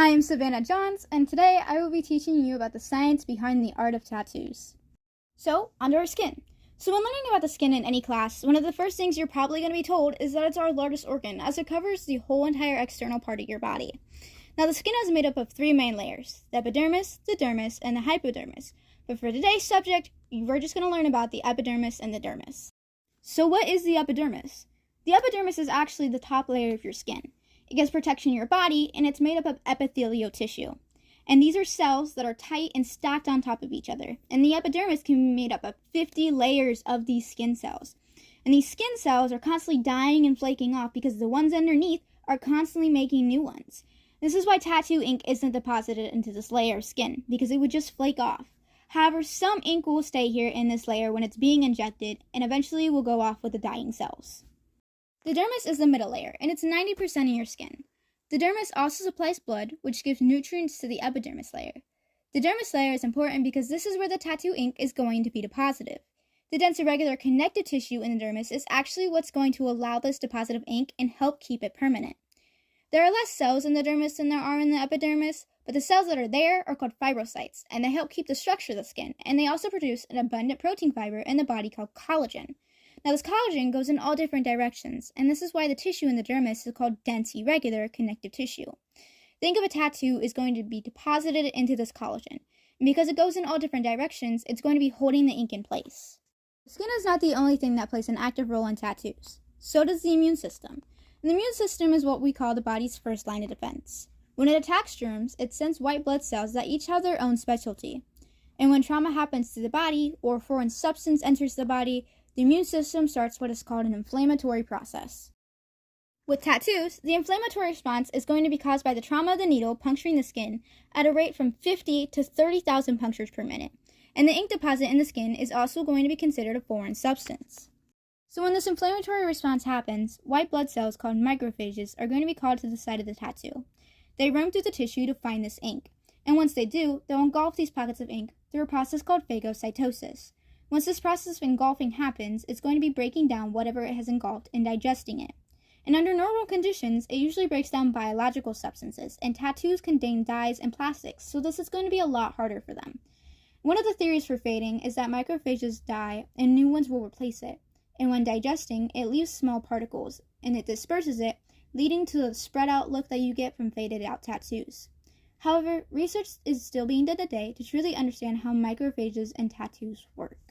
I am Savannah Johns, and today I will be teaching you about the science behind the art of tattoos. So, onto our skin. So when learning about the skin in any class, one of the first things you're probably going to be told is that it's our largest organ, as it covers the whole entire external part of your body. Now, the skin is made up of three main layers: the epidermis, the dermis, and the hypodermis. But for today's subject, we're just going to learn about the epidermis and the dermis. So what is the epidermis? The epidermis is actually the top layer of your skin. It gives protection to your body, and it's made up of epithelial tissue. And these are cells that are tight and stacked on top of each other. And the epidermis can be made up of 50 layers of these skin cells. And these skin cells are constantly dying and flaking off because the ones underneath are constantly making new ones. This is why tattoo ink isn't deposited into this layer of skin, because it would just flake off. However, some ink will stay here in this layer when it's being injected, and eventually will go off with the dying cells. The dermis is the middle layer, and it's 90% of your skin. The dermis also supplies blood, which gives nutrients to the epidermis layer. The dermis layer is important because this is where the tattoo ink is going to be deposited. The dense irregular connective tissue in the dermis is actually what's going to allow this deposit of ink and help keep it permanent. There are less cells in the dermis than there are in the epidermis, but the cells that are there are called fibrocytes, and they help keep the structure of the skin, and they also produce an abundant protein fiber in the body called collagen. Now, this collagen goes in all different directions, and this is why the tissue in the dermis is called dense irregular connective tissue. Think of a tattoo is going to be deposited into this collagen, and because it goes in all different directions, it's going to be holding the ink in place. The skin is not the only thing that plays an active role in tattoos. So does the immune system. And the immune system is what we call the body's first line of defense. When it attacks germs, it sends white blood cells that each have their own specialty. And when trauma happens to the body, or a foreign substance enters the body, the immune system starts what is called an inflammatory process. With tattoos, the inflammatory response is going to be caused by the trauma of the needle puncturing the skin at a rate from 50 to 30,000 punctures per minute, and the ink deposit in the skin is also going to be considered a foreign substance. So when this inflammatory response happens, white blood cells called macrophages are going to be called to the side of the tattoo. They roam through the tissue to find this ink, and once they do, they'll engulf these pockets of ink through a process called phagocytosis. Once this process of engulfing happens, it's going to be breaking down whatever it has engulfed and digesting it. And under normal conditions, it usually breaks down biological substances, and tattoos contain dyes and plastics, so this is going to be a lot harder for them. One of the theories for fading is that macrophages die and new ones will replace it, and when digesting, it leaves small particles, and it disperses it, leading to the spread out look that you get from faded out tattoos. However, research is still being done today to truly understand how macrophages and tattoos work.